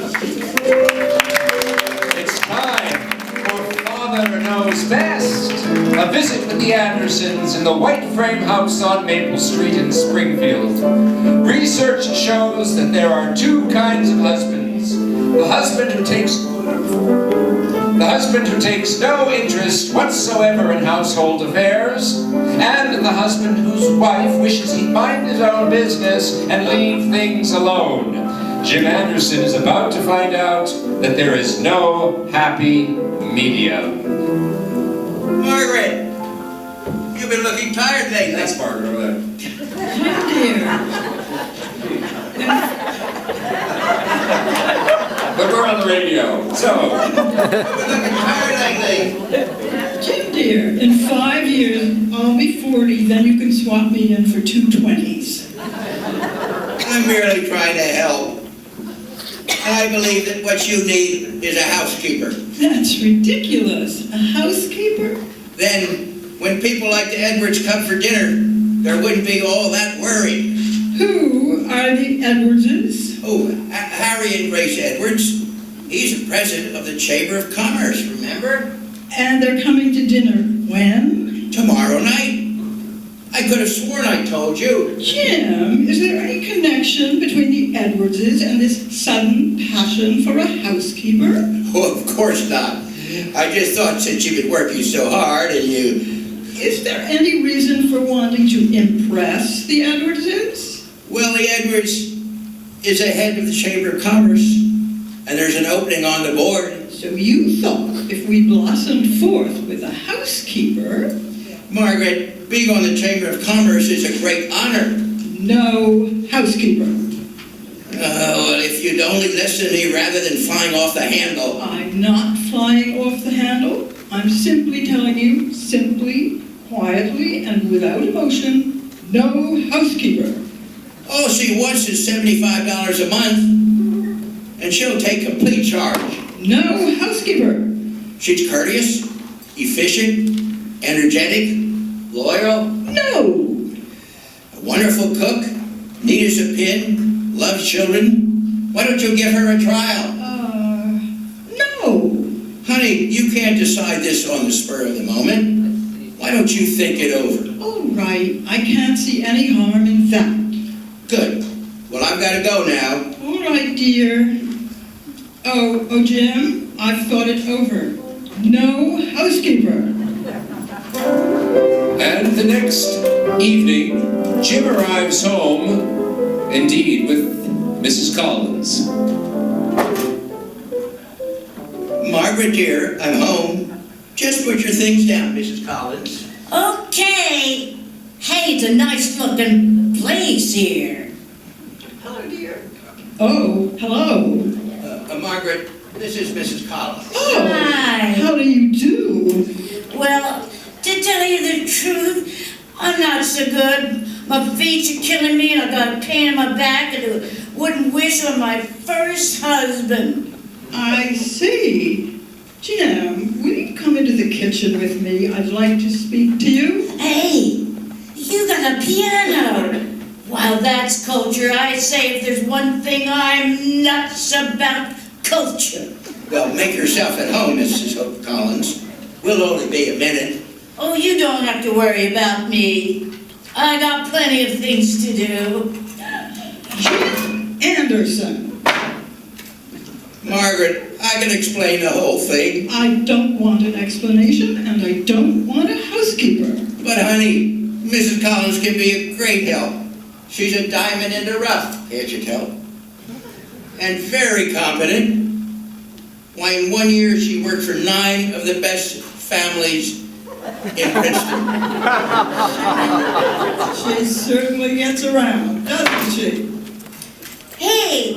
It's time for Father Knows Best. A visit with the Andersons in the white frame house on Maple Street in Springfield. Research shows that there are two kinds of husbands. The husband who takes no interest whatsoever in household affairs, and the husband whose wife wishes he'd mind his own business and leave things alone. Jim Anderson is about to find out that there is no happy medium. Margaret, you've been looking tired lately. That's Margaret over there. Oh dear. But we're on the radio, so. You've been looking tired lately. Jim dear, in 5 years I'll be 40, then you can swap me in for 2 20s. I'm merely trying to help. I believe that what you need is a housekeeper. That's ridiculous. A housekeeper? Then, when people like the Edwards come for dinner, there wouldn't be all that worry. Who are the Edwardses? Oh, Harry and Grace Edwards. He's the president of the Chamber of Commerce, remember? And they're coming to dinner when? Tomorrow night. I could have sworn I told you. Jim, is there any connection between the Edwardses and this sudden passion for a housekeeper? Oh, of course not. I just thought since you've been working so hard and you... Is there any reason for wanting to impress the Edwardses? Well, the Edwards is the head of the Chamber of Commerce, and there's an opening on the board. So you thought if we blossomed forth with a housekeeper... Margaret, being on the Chamber of Commerce is a great honor. No housekeeper. Well, if you'd only listen to me rather than flying off the handle. I'm not flying off the handle. I'm simply telling you, simply, quietly, and without emotion, no housekeeper. All she wants is $75 a month, and she'll take complete charge. No housekeeper. She's courteous, efficient, energetic, loyal. No. A wonderful cook, neat as a pin, loves children. Why don't you give her a trial? No. Honey, you can't decide this on the spur of the moment. Why don't you think it over? All right. I can't see any harm in that. Good. Well, I've got to go now. All right, dear. Oh, Jim, I've thought it over. No housekeeper. And the next evening, Jim arrives home, indeed, with Mrs. Collins. Margaret, dear, I'm home. Just put your things down, Mrs. Collins. Okay. Hey, it's a nice-looking place here. Hello, dear. Oh, hello. Margaret, this is Mrs. Collins. Oh, Hi. how do you do? Well, to tell you the truth, I'm not so good. My feet are killing me, and I got a pain in my back, and I wouldn't wish on my first husband. I see. Jim, will you come into the kitchen with me? I'd like to speak to you. Hey, you got a piano. Wow, that's culture. I say if there's one thing I'm nuts about, culture. Well, make yourself at home, Mrs. Collins. We'll only be a minute. Oh, you don't have to worry about me. I got plenty of things to do. Jim Anderson. Margaret, I can explain the whole thing. I don't want an explanation, and I don't want a housekeeper. But honey, Mrs. Collins can be a great help. She's a diamond in the rough, can't you tell? And very competent. Why, in 1 year she worked for 9 of the best families in Princeton. She certainly gets around, doesn't she? Hey,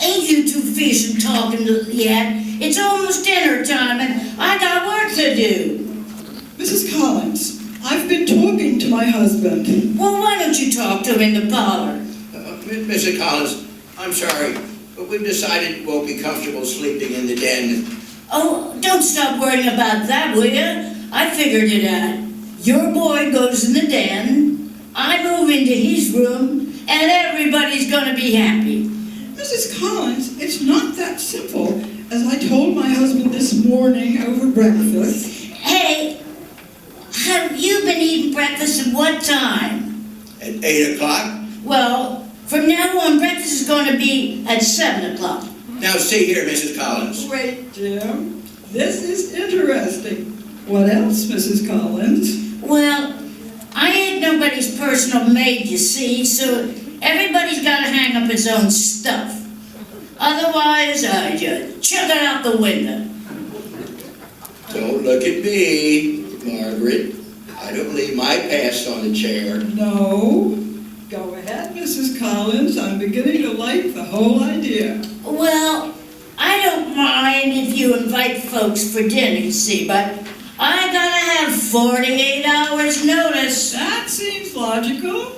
ain't you two fish and talking yet? It's almost dinner time and I got work to do. Mrs. Collins, I've been talking to my husband. Well, why don't you talk to him in the parlor? Mrs. Collins, I'm sorry, but we've decided we won't be comfortable sleeping in the den. Oh, don't stop worrying about that, will you? I figured it out. Your boy goes in the den, I move into his room, and everybody's gonna be happy. Mrs. Collins, it's not that simple, as I told my husband this morning over breakfast. Hey, have you been eating breakfast at what time? At 8 o'clock? Well, from now on, breakfast is going to be at 7 o'clock. Now see here, Mrs. Collins. Wait, Jim. This is interesting. What else, Mrs. Collins? Well, I ain't nobody's personal maid, you see, so everybody's got to hang up his own stuff. Otherwise, I just chuck it out the window. Don't look at me, Margaret. I don't leave my past on the chair. No. Go ahead, Mrs. Collins. I'm beginning to like the whole idea. Well, I don't mind if you invite folks for dinner, you see, but I gotta have 48 hours notice. That seems logical.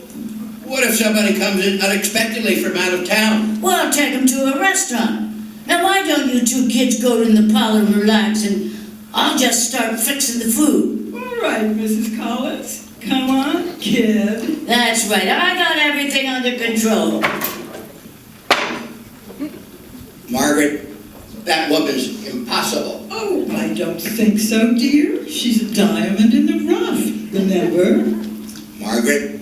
What if somebody comes in unexpectedly from out of town? Well, I'll take them to a restaurant. Now, why don't you two kids go in the parlor and relax, and I'll just start fixing the food. All right, Mrs. Collins. Come on, kid. That's right, I got everything under control. Margaret, that woman's impossible. Oh, I don't think so, dear. She's a diamond in the rough, remember? Margaret,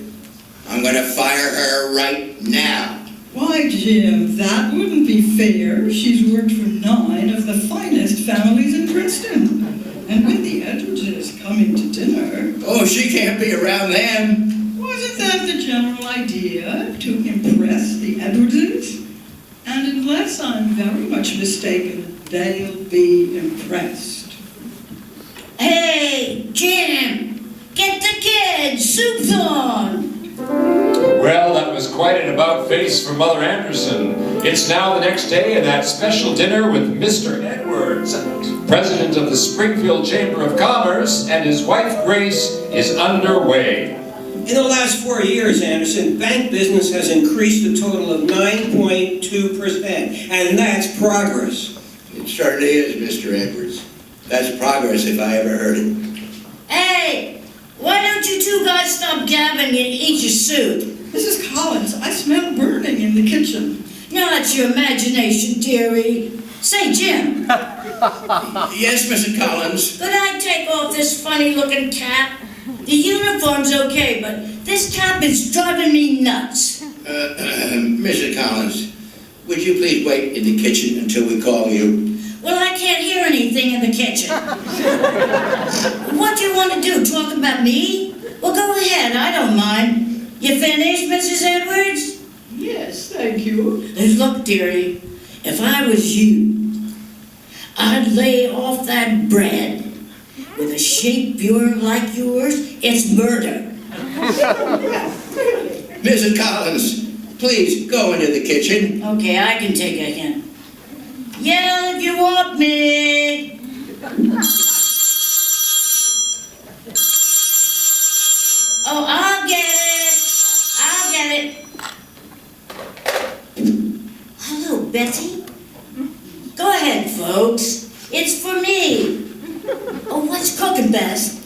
I'm going to fire her right now. Why, Jim, that wouldn't be fair. She's worked for 9 of the finest families in Princeton. And with the Edwardses coming to dinner... Oh, she can't be around them. Wasn't that the general idea, to impress the Edwardses? And unless I'm very much mistaken, they'll be impressed. Hey, Jim, get the kids, soup's on. Well, that was quite an about-face for Mother Anderson. It's now the next day, and that special dinner with Mr. Edwards, president of the Springfield Chamber of Commerce, and his wife Grace is underway. In the last 4 years, Anderson, bank business has increased a total of 9.2%, and that's progress. It certainly is, Mr. Edwards. That's progress if I ever heard it. Hey, why don't you two guys stop gabbing and eat your soup? Mrs. Collins, I smell burning in the kitchen. Now that's your imagination, dearie. Say, Jim, Yes, Mrs. Collins. could I take off this funny-looking cap? The uniform's okay, but this cap is driving me nuts. Mrs. Collins, would you please wait in the kitchen until we call you? Well, I can't hear anything in the kitchen. What do you want to do, talk about me? Well, go ahead, I don't mind. You finished, Mrs. Edwards? Yes, thank you. Look, dearie, if I was you, I'd lay off that bread. With a shape pure like yours, it's murder. Mrs. Collins, please go into the kitchen. Okay, I can take a hint. Yell if you want me. Oh, I'll get it. I'll get it. Hello, Betsy. Go ahead, folks. It's for me. Oh, what's cooking, Bess?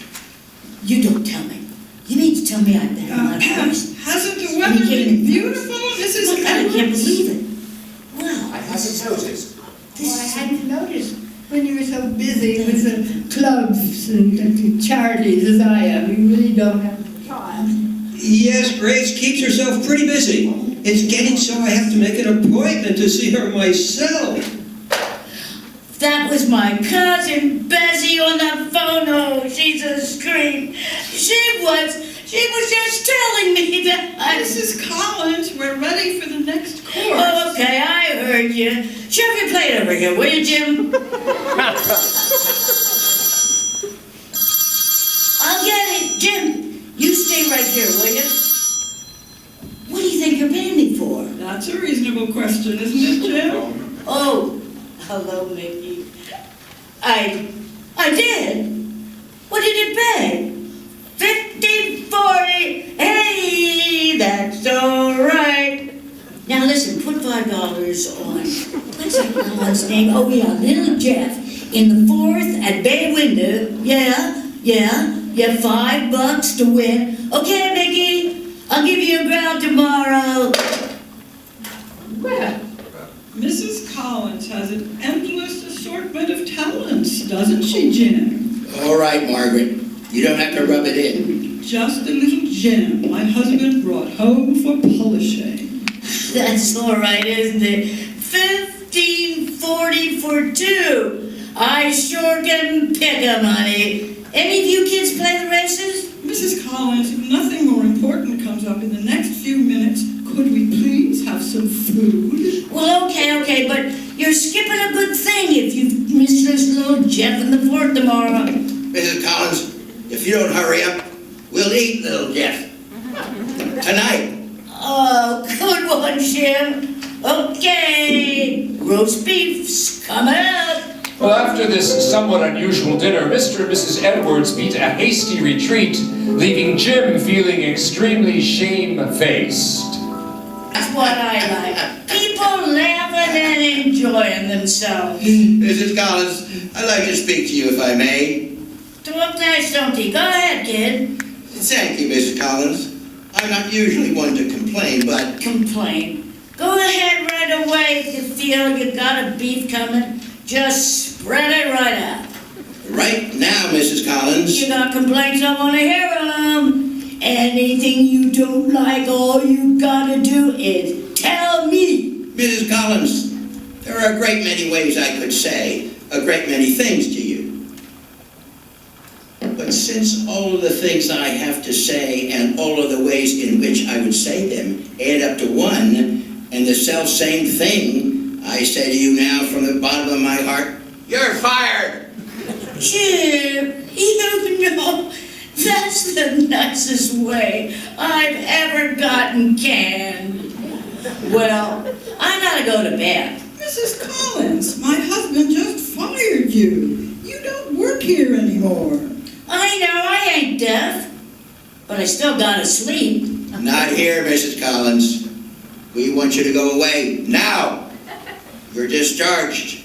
You don't tell me. You need to tell me I better not first. Hasn't the weather been beautiful, Mrs. Look, I Edwards? can't believe it. Well, I haven't noticed. this I is... hadn't noticed when you were so busy with the clubs and the charities as I am. You really don't have the time. Yes, Grace keeps herself pretty busy. It's getting so I have to make an appointment to see her myself. That was my cousin Bessie on the phone. Oh, she's a scream. She was just telling me that Mrs. Collins, we're ready for the next course. Oh, okay, I heard you. Shove your plate over here, will you, Jim? I'll get it. Jim, you stay right here, will you? What do you think you're paying me for? That's a reasonable question, isn't it, Jim? Oh, hello, Mickey. I did? What did it pay? 50, 40. Hey, that's all right. Now listen, put $5 on. What's that one's name? Oh yeah, Little Jeff in the 4th at Bay Window. Yeah, $5 to win. Okay, Mickey, I'll give you a ground tomorrow. Well, Mrs. Collins has an endless assortment of talents, doesn't she, Jim? All right, Margaret. You don't have to rub it in. Just a little gem my husband brought home for polishing. That's all right, isn't it? 15.40 for two. I sure can pick 'em, honey. Any of you kids play the races? Mrs. Collins, nothing more important comes up in the next few minutes. Could we please have some food? Well, okay, but you're skipping a good thing if you miss this little Jeff in the fort tomorrow. Mrs. Collins, if you don't hurry up, we'll eat little Jeff. Tonight. Oh, good one, Jim. Okay, roast beef's coming up. Well, after this somewhat unusual dinner, Mr. and Mrs. Edwards beat a hasty retreat, leaving Jim feeling extremely shamefaced. That's what I like. People laughing and enjoying themselves. Mrs. Collins, I'd like to speak to you if I may. Talk nice, don't you? Go ahead, kid. Thank you, Mrs. Collins. I'm not usually one to complain, but... Complain. Go ahead right away if you feel you got a beef coming. Just spread it right out. Right now, Mrs. Collins... You got complaints, I want to hear them. Anything you don't like, all you gotta do is tell me. Mrs. Collins, there are a great many ways I could say a great many things to you. But since all of the things I have to say and all of the ways in which I would say them add up to one and the self-same thing, I say to you now from the bottom of my heart, you're fired! Jim, you know, that's the nicest way I've ever gotten canned. Well, I gotta go to bed. Mrs. Collins, my husband just fired you. You don't work here anymore. I know I ain't deaf, but I still gotta sleep. Not here, Mrs. Collins. We want you to go away now. You're discharged.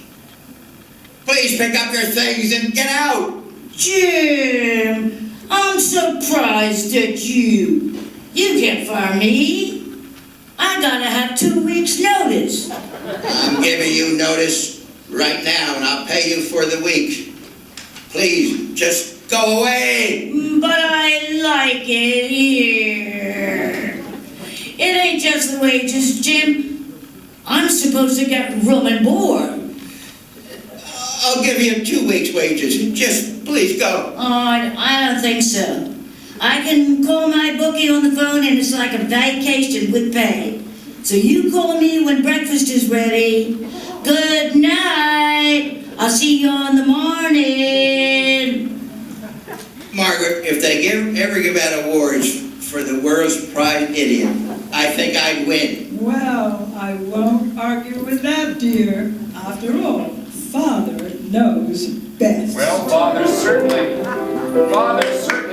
Please pick up your things and get out. Jim, I'm surprised at you. You can't fire me. I gotta have 2 weeks' notice. I'm giving you notice right now, and I'll pay you for the week. Please, just go away. But I like it here. It ain't just the wages, Jim. I'm supposed to get room and board. I'll give you 2 weeks' wages. Just please go. Oh, I don't think so. I can call my bookie on the phone and it's like a vacation with pay. So you call me when breakfast is ready. Good night. I'll see you in the morning. Margaret, if they ever give out awards for the world's pride idiot, I think I'd win. Well, I won't argue with that, dear. After all, Father knows best. Well, Father certainly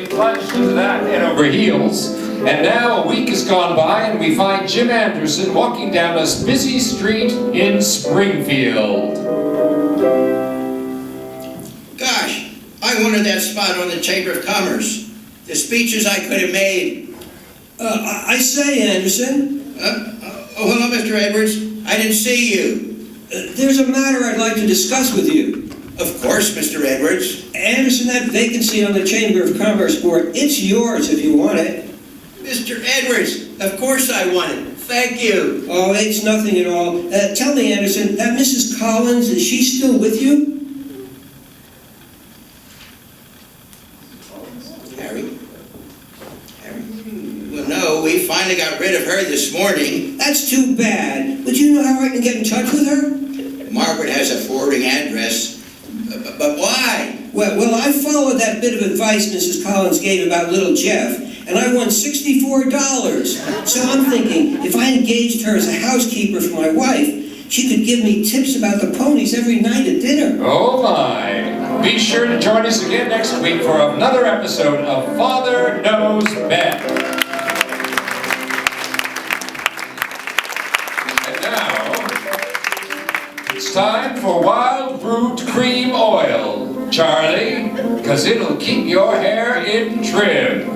plunged into that head over heels. And now a week has gone by and we find Jim Anderson walking down a busy street in Springfield. Gosh, I wanted that spot on the Chamber of Commerce. The speeches I could have made. I say, Anderson. Oh, hello, Mr. Edwards. I didn't see you. There's a matter I'd like to discuss with you. Of course, Mr. Edwards. Anderson, that vacancy on the Chamber of Commerce board, it's yours if you want it. Mr. Edwards, of course I want it. Thank you. Oh, it's nothing at all. Tell me, Anderson, that Mrs. Collins, is she still with you? Harry? Well, no, we finally got rid of her this morning. That's too bad. Would you know how I can get in touch with her? Margaret has a forwarding address. But why? Well, I followed that bit of advice Mrs. Collins gave about little Jeff, and I won $64. So I'm thinking, if I engaged her as a housekeeper for my wife, she could give me tips about the ponies every night at dinner. Oh my! Be sure to join us again next week for another episode of Father Knows Best. And now, it's time for Wild Brute Cream Oil. Charlie, because it'll keep your hair in trim.